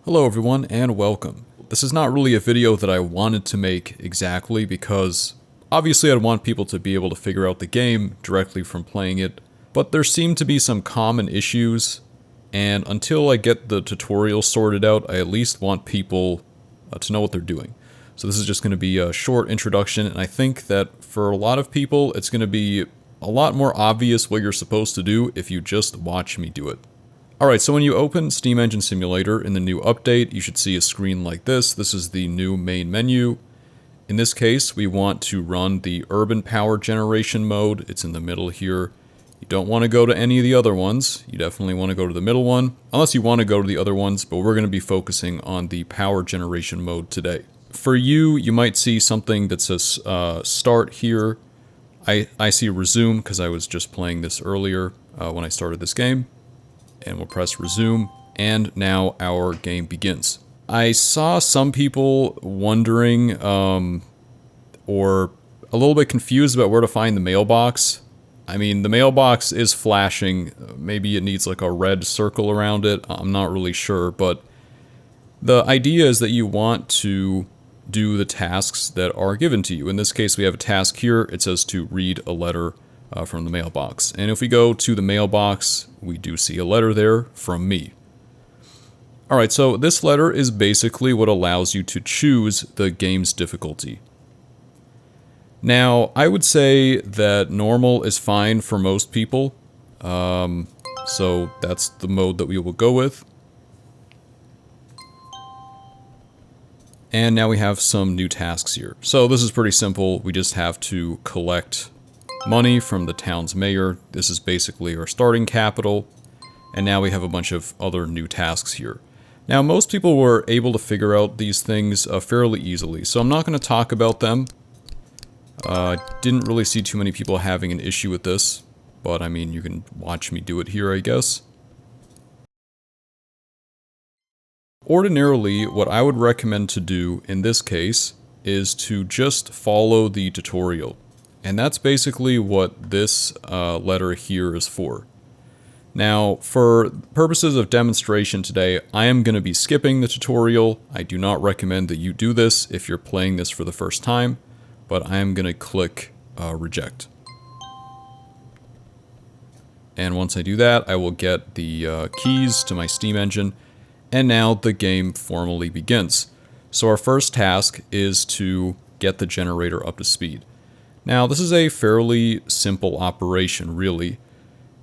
Hello everyone and welcome. This is not really a video that I wanted to make exactly because obviously I'd want people to be able to figure out the game directly from playing it, but there seem to be some common issues, and until I get the tutorial sorted out, I at least want people to know what they're doing. So this is just going to be a short introduction, and I think that for a lot of people it's going to be a lot more obvious what you're supposed to do if you just watch me do it. Alright, so when you open Steam Engine Simulator in the new update, you should see a screen like this. This is the new main menu. In this case, we want to run the urban power generation mode. It's in the middle here. You don't want to go to any of the other ones. You definitely want to go to the middle one, unless you want to go to the other ones, but we're going to be focusing on the power generation mode today. For you, you might see something that says start here. I see resume because I was just playing this earlier when I started this game. And we'll press resume, and now our game begins. I saw some people wondering, or a little bit confused about where to find the mailbox. I mean, the mailbox is flashing. Maybe it needs like a red circle around it. I'm not really sure, but the idea is that you want to do the tasks that are given to you. In this case, we have a task here. It says to read a letter from the mailbox. And if we go to the mailbox, we do see a letter there from me. Alright, so this letter is basically what allows you to choose the game's difficulty. Now, I would say that normal is fine for most people. So that's the mode that we will go with. And now we have some new tasks here. So this is pretty simple. We just have to collect money from the town's mayor. This is basically our starting capital. And now we have a bunch of other new tasks here. Now, most people were able to figure out these things fairly easily, so I'm not going to talk about them. Didn't really see too many people having an issue with this, but I mean, you can watch me do it here, I guess. Ordinarily, what I would recommend to do in this case is to just follow the tutorial. And that's basically what this letter here is for. Now, for purposes of demonstration today, I am going to be skipping the tutorial. I do not recommend that you do this if you're playing this for the first time, but I am going to click reject. And once I do that, I will get the keys to my Steam engine, and now the game formally begins. So our first task is to get the generator up to speed. Now, this is a fairly simple operation, really.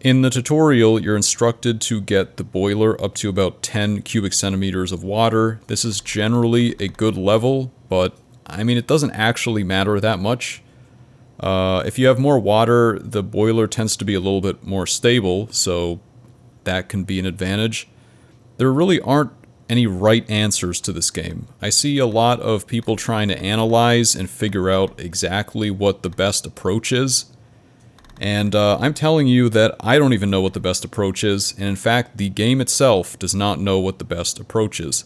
In the tutorial, you're instructed to get the boiler up to about 10 cubic centimeters of water. This is generally a good level, but, I mean, it doesn't actually matter that much. If you have more water, the boiler tends to be a little bit more stable, so that can be an advantage. There really aren't any right answers to this game. I see a lot of people trying to analyze and figure out exactly what the best approach is. And I'm telling you that I don't even know what the best approach is, and in fact, the game itself does not know what the best approach is.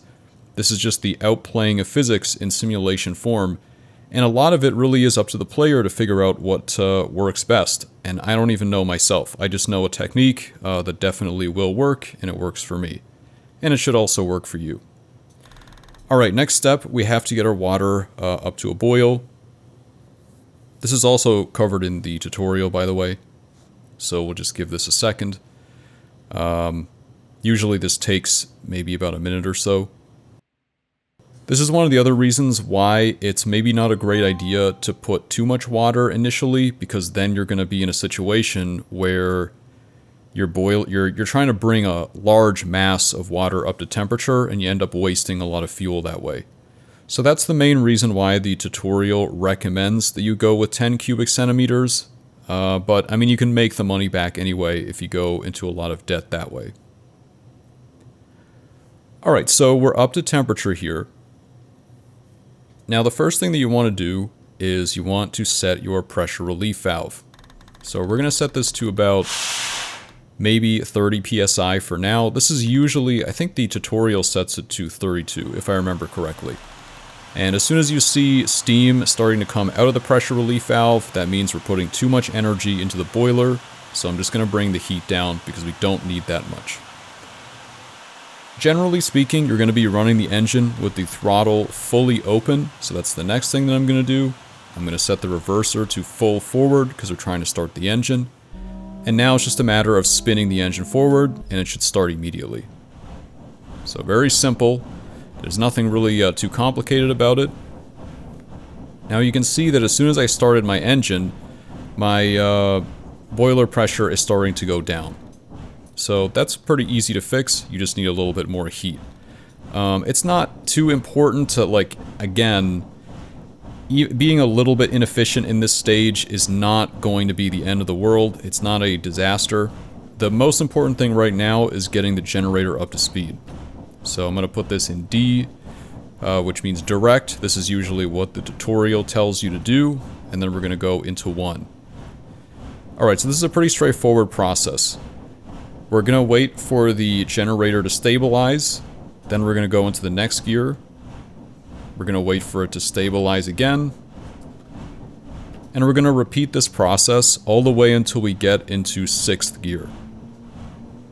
This is just the outplaying of physics in simulation form, and a lot of it really is up to the player to figure out what works best, and I don't even know myself. I just know a technique that definitely will work, and it works for me. And it should also work for you. Alright, next step, we have to get our water up to a boil. This is also covered in the tutorial, by the way, so we'll just give this a second. Usually this takes maybe about a minute or so. This is one of the other reasons why it's maybe not a great idea to put too much water initially, because then you're going to be in a situation where you're trying to bring a large mass of water up to temperature, and you end up wasting a lot of fuel that way. So that's the main reason why the tutorial recommends that you go with 10 cubic centimeters. But, I mean, you can make the money back anyway if you go into a lot of debt that way. Alright, so we're up to temperature here. Now, the first thing that you want to do is you want to set your pressure relief valve. So we're going to set this to about maybe 30 psi for now. This is usually, I think the tutorial sets it to 32, if I remember correctly. And as soon as you see steam starting to come out of the pressure relief valve, that means we're putting too much energy into the boiler. So I'm just going to bring the heat down because we don't need that much. Generally speaking, you're going to be running the engine with the throttle fully open, so that's the next thing that I'm going to do. I'm going to set the reverser to full forward because we're trying to start the engine. And now it's just a matter of spinning the engine forward, and it should start immediately. So very simple. There's nothing really too complicated about it. Now you can see that as soon as I started my engine, my boiler pressure is starting to go down. So that's pretty easy to fix. You just need a little bit more heat. It's not too important to, like, again, being a little bit inefficient in this stage is not going to be the end of the world. It's not a disaster. The most important thing right now is getting the generator up to speed. So I'm going to put this in D, which means direct. This is usually what the tutorial tells you to do. And then we're going to go into 1. Alright, so this is a pretty straightforward process. We're going to wait for the generator to stabilize. Then we're going to go into the next gear. We're going to wait for it to stabilize again. And we're going to repeat this process all the way until we get into 6th gear,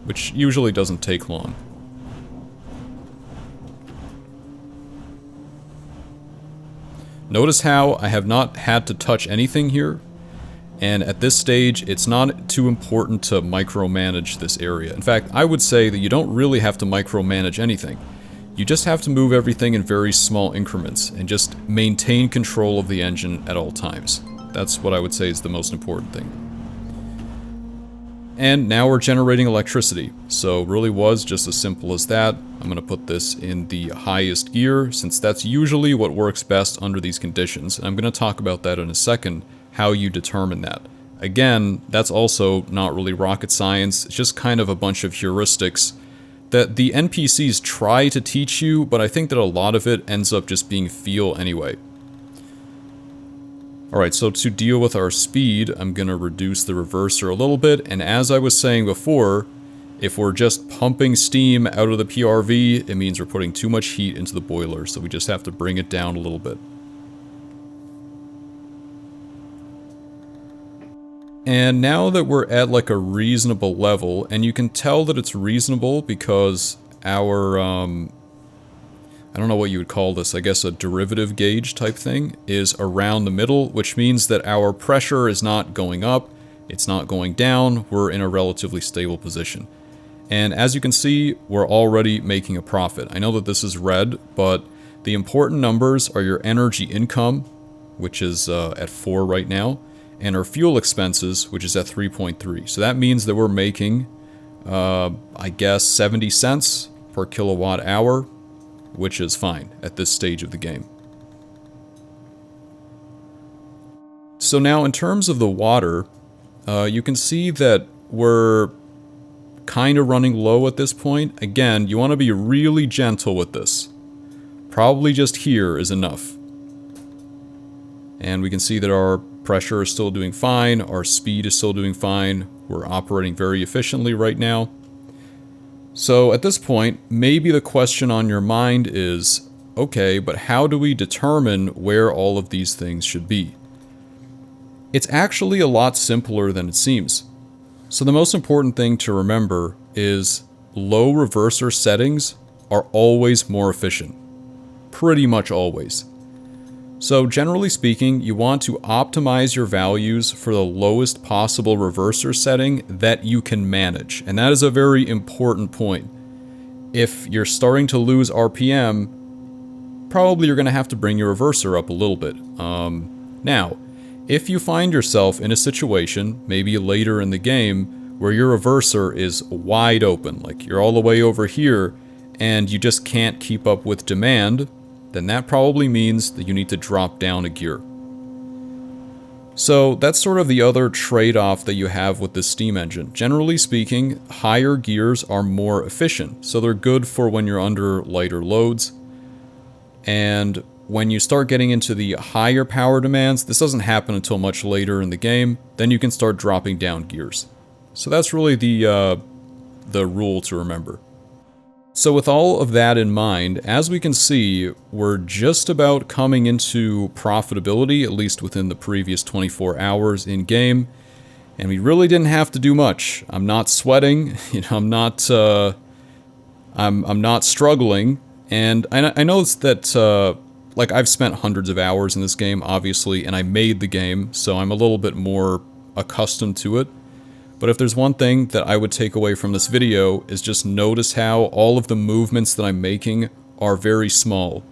which usually doesn't take long. Notice how I have not had to touch anything here. And at this stage, it's not too important to micromanage this area. In fact, I would say that you don't really have to micromanage anything. You just have to move everything in very small increments and just maintain control of the engine at all times. That's what I would say is the most important thing. And now we're generating electricity. So it really was just as simple as that. I'm going to put this in the highest gear since that's usually what works best under these conditions. And I'm going to talk about that in a second, how you determine that. Again, that's also not really rocket science. It's just kind of a bunch of heuristics that the NPCs try to teach you, but I think that a lot of it ends up just being feel anyway. Alright, so to deal with our speed, I'm going to reduce the reverser a little bit, and as I was saying before, if we're just pumping steam out of the PRV, it means we're putting too much heat into the boiler, so we just have to bring it down a little bit. And now that we're at like a reasonable level, and you can tell that it's reasonable because our, I don't know what you would call this, I guess a derivative gauge type thing, is around the middle, which means that our pressure is not going up, it's not going down, we're in a relatively stable position. And as you can see, we're already making a profit. I know that this is red, but the important numbers are your energy income, which is at 4 right now, and our fuel expenses, which is at 3.3. So that means that we're making, I guess, 70 cents per kilowatt hour, which is fine at this stage of the game. So now in terms of the water, you can see that we're kind of running low at this point. Again, you want to be really gentle with this. Probably just here is enough. And we can see that our pressure is still doing fine, our speed is still doing fine, we're operating very efficiently right now. So at this point, maybe the question on your mind is, okay, but how do we determine where all of these things should be? It's actually a lot simpler than it seems. So the most important thing to remember is low reverser settings are always more efficient. Pretty much always. So generally speaking, you want to optimize your values for the lowest possible reverser setting that you can manage. And that is a very important point. If you're starting to lose RPM, probably you're going to have to bring your reverser up a little bit. Now, if you find yourself in a situation, maybe later in the game, where your reverser is wide open, like you're all the way over here, and you just can't keep up with demand, then that probably means that you need to drop down a gear. So that's sort of the other trade-off that you have with this steam engine. Generally speaking, higher gears are more efficient, so they're good for when you're under lighter loads. And when you start getting into the higher power demands, this doesn't happen until much later in the game, then you can start dropping down gears. So that's really the rule to remember. So with all of that in mind, as we can see, we're just about coming into profitability, at least within the previous 24 hours in game, and we really didn't have to do much. I'm not sweating, I'm not I'm not struggling, and I know that like I've spent hundreds of hours in this game, obviously, and I made the game, so I'm a little bit more accustomed to it. But if there's one thing that I would take away from this video is just notice how all of the movements that I'm making are very small.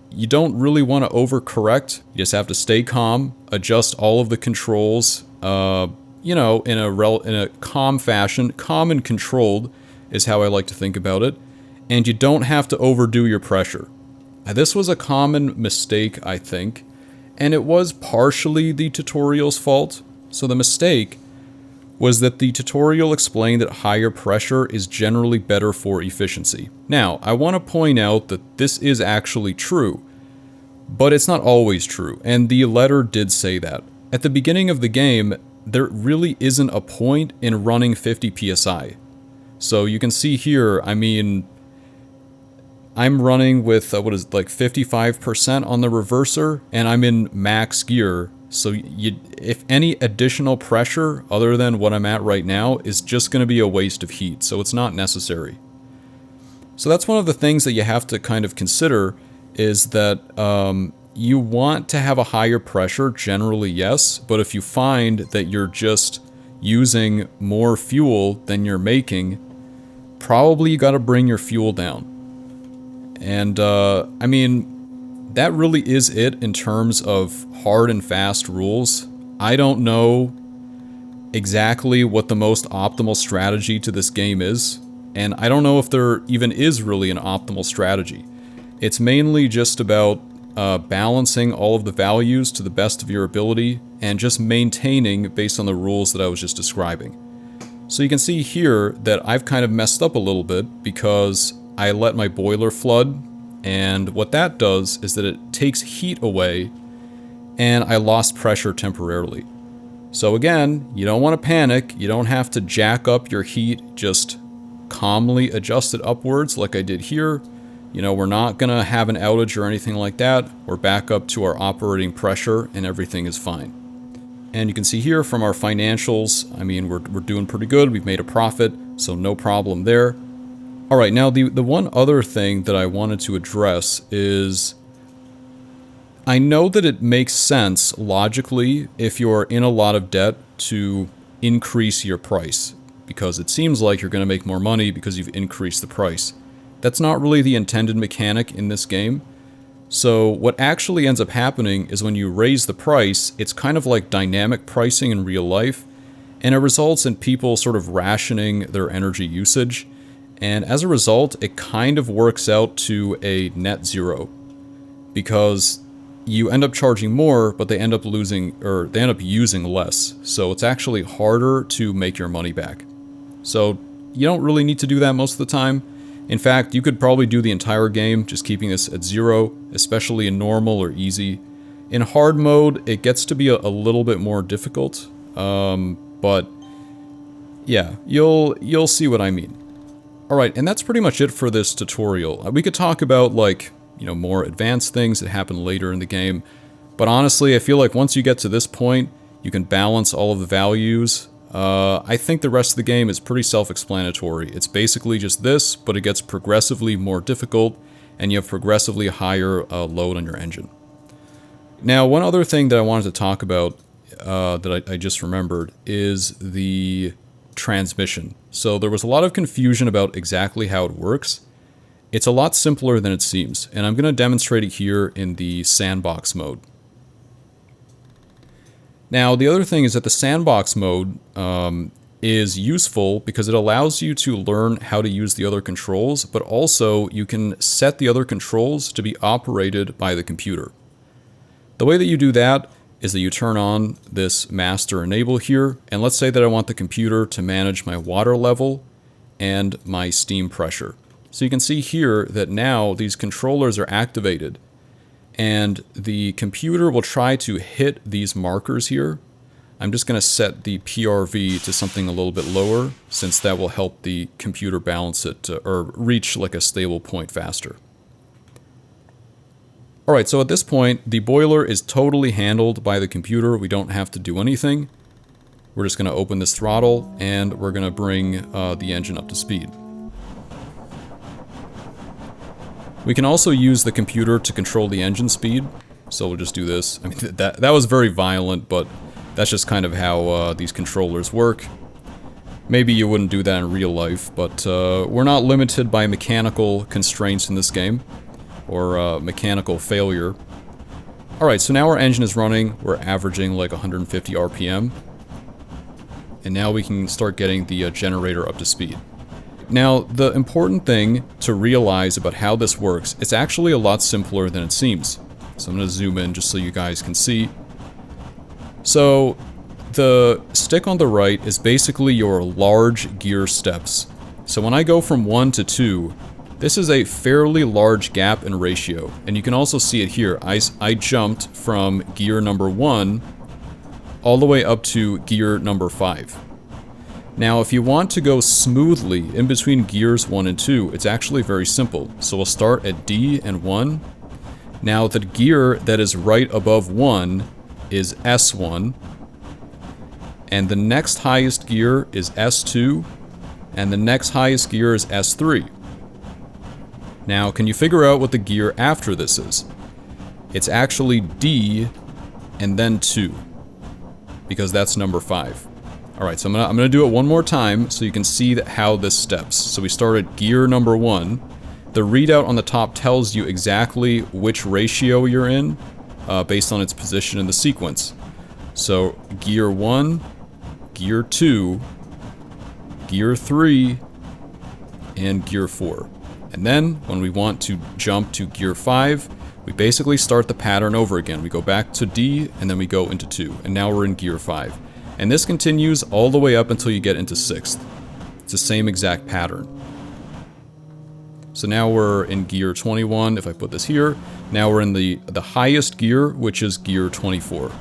You don't really want to overcorrect. You just have to stay calm, adjust all of the controls, you know, in a calm fashion. Calm and controlled is how I like to think about it. And you don't have to overdo your pressure. This was a common mistake, I think, and it was partially the tutorial's fault. So the mistake was that the tutorial explained that higher pressure is generally better for efficiency. Now, I want to point out that this is actually true, but it's not always true, and the letter did say that. At the beginning of the game, there really isn't a point in running 50 psi. So you can see here, I mean, I'm running with, what is it, like 55% on the reverser, and I'm in max gear. So if any additional pressure other than what I'm at right now is just going to be a waste of heat, so it's not necessary. So that's one of the things that you have to kind of consider is that you want to have a higher pressure, generally yes, but if you find that you're just using more fuel than you're making, probably you got to bring your fuel down. And I mean, that really is it in terms of hard and fast rules. I don't know exactly what the most optimal strategy to this game is, and I don't know if there even is really an optimal strategy. It's mainly just about balancing all of the values to the best of your ability and just maintaining based on the rules that I was just describing. So you can see here that I've kind of messed up a little bit because I let my boiler flood, and what that does is that it takes heat away, and I lost pressure temporarily. So again, you don't want to panic, you don't have to jack up your heat, just calmly adjust it upwards like I did here. You know, we're not going to have an outage or anything like that. We're back up to our operating pressure and everything is fine. And you can see here from our financials, I mean, we're doing pretty good. We've made a profit, so no problem there. All right, now the one other thing that I wanted to address is I know that it makes sense logically if you're in a lot of debt to increase your price, because it seems like you're going to make more money because you've increased the price. That's not really the intended mechanic in this game. So what actually ends up happening is when you raise the price, it's kind of like dynamic pricing in real life, and it results in people sort of rationing their energy usage. And as a result, it kind of works out to a net zero, because you end up charging more, but they end up using less. So it's actually harder to make your money back. So you don't really need to do that most of the time. In fact, you could probably do the entire game just keeping this at zero, especially in normal or easy. In hard mode, it gets to be a little bit more difficult, but yeah, you'll see what I mean. Alright, and that's pretty much it for this tutorial. We could talk about, like, you know, more advanced things that happen later in the game, but honestly, I feel like once you get to this point, you can balance all of the values. I think the rest of the game is pretty self-explanatory. It's basically just this, but it gets progressively more difficult, and you have progressively higher load on your engine. Now, one other thing that I wanted to talk about that I just remembered is the transmission. So there was a lot of confusion about exactly how it works. It's a lot simpler than it seems, and I'm going to demonstrate it here in the sandbox mode. Now, the other thing is that the sandbox mode is useful because it allows you to learn how to use the other controls, but also you can set the other controls to be operated by the computer. The way that you do that is that you turn on this master enable here, and let's say that I want the computer to manage my water level and my steam pressure. So you can see here that now these controllers are activated, and the computer will try to hit these markers here. I'm just going to set the PRV to something a little bit lower, since that will help the computer balance it or reach like a stable point faster. Alright, so at this point, the boiler is totally handled by the computer. We don't have to do anything. We're just going to open this throttle, and we're going to bring the engine up to speed. We can also use the computer to control the engine speed. So we'll just do this. I mean, that was very violent, but that's just kind of how these controllers work. Maybe you wouldn't do that in real life, but we're not limited by mechanical constraints in this game, or mechanical failure. Alright, so now our engine is running, we're averaging like 150 RPM, and now we can start getting the generator up to speed. Now, the important thing to realize about how this works, it's actually a lot simpler than it seems. So I'm going to zoom in just so you guys can see. So, the stick on the right is basically your large gear steps. So when I go from 1 to 2, this is a fairly large gap in ratio. And you can also see it here. I jumped from gear number 1 all the way up to gear number 5. Now, if you want to go smoothly in between gears 1 and 2, it's actually very simple. So we'll start at D and 1. Now, the gear that is right above 1 is S1. And the next highest gear is S2. And the next highest gear is S3. Now, can you figure out what the gear after this is? It's actually D and then 2. Because that's number 5. Alright, so I'm gonna do it one more time so you can see how this steps. So we start at gear number 1. The readout on the top tells you exactly which ratio you're in, based on its position in the sequence. So, gear 1, gear 2, gear 3, and gear 4. And then, when we want to jump to gear 5, we basically start the pattern over again. We go back to D, and then we go into 2. And now we're in gear 5. And this continues all the way up until you get into 6th. It's the same exact pattern. So now we're in gear 21, if I put this here. Now we're in the highest gear, which is gear 24.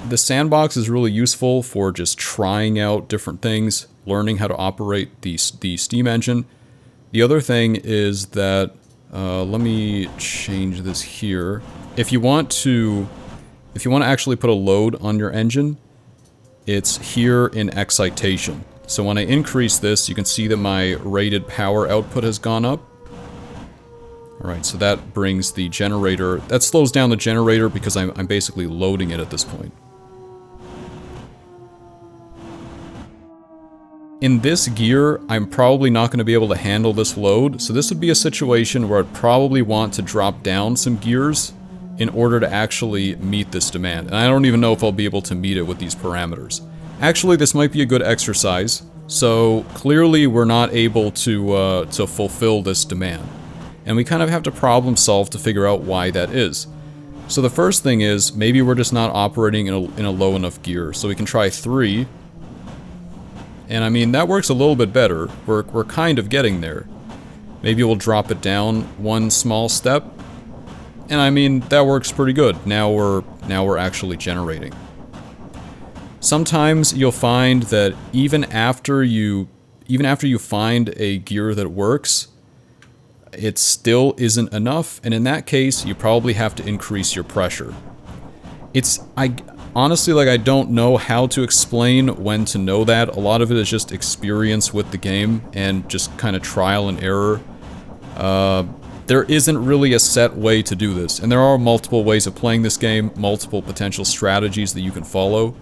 The sandbox is really useful for just trying out different things, learning how to operate the steam engine. The other thing is that, let me change this here. If you want to actually put a load on your engine, it's here in excitation. So when I increase this, you can see that my rated power output has gone up. Alright, so that brings the generator, that slows down the generator because I'm basically loading it at this point. In this gear, I'm probably not going to be able to handle this load, so this would be a situation where I'd probably want to drop down some gears in order to actually meet this demand. And I don't even know if I'll be able to meet it with these parameters. Actually, this might be a good exercise, so clearly we're not able to fulfill this demand. And we kind of have to problem solve to figure out why that is. So the first thing is, maybe we're just not operating in a low enough gear. So we can try 3. And I mean, that works a little bit better. We're kind of getting there. Maybe we'll drop it down one small step. And I mean, that works pretty good. Now we're actually generating. Sometimes you'll find that even after you find a gear that works, it still isn't enough, and in that case, you probably have to increase your pressure. Honestly, like, I don't know how to explain when to know that. A lot of it is just experience with the game and just kind of trial and error. There isn't really a set way to do this, and there are multiple ways of playing this game, multiple potential strategies that you can follow.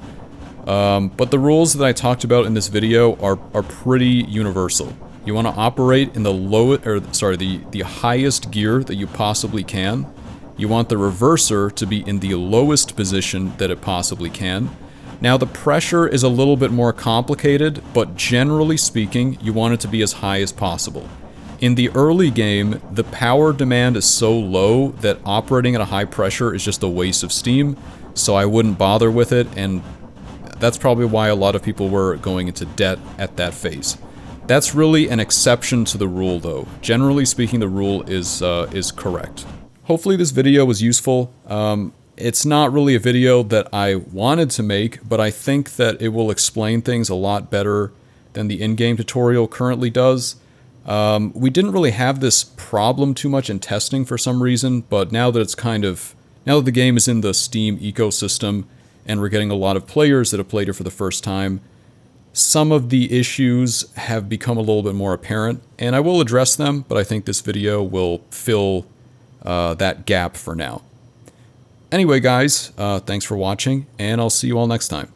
But the rules that I talked about in this video are pretty universal. You want to operate in the highest gear that you possibly can. You want the reverser to be in the lowest position that it possibly can. Now, the pressure is a little bit more complicated, but generally speaking, you want it to be as high as possible. In the early game, the power demand is so low that operating at a high pressure is just a waste of steam, so I wouldn't bother with it, and that's probably why a lot of people were going into debt at that phase. That's really an exception to the rule, though. Generally speaking, the rule is correct. Hopefully this video was useful. It's not really a video that I wanted to make, but I think that it will explain things a lot better than the in-game tutorial currently does. We didn't really have this problem too much in testing for some reason, but now that the game is in the Steam ecosystem, and we're getting a lot of players that have played it for the first time, some of the issues have become a little bit more apparent, and I will address them, but I think this video will fill that gap for now. Anyway, guys, thanks for watching, and I'll see you all next time.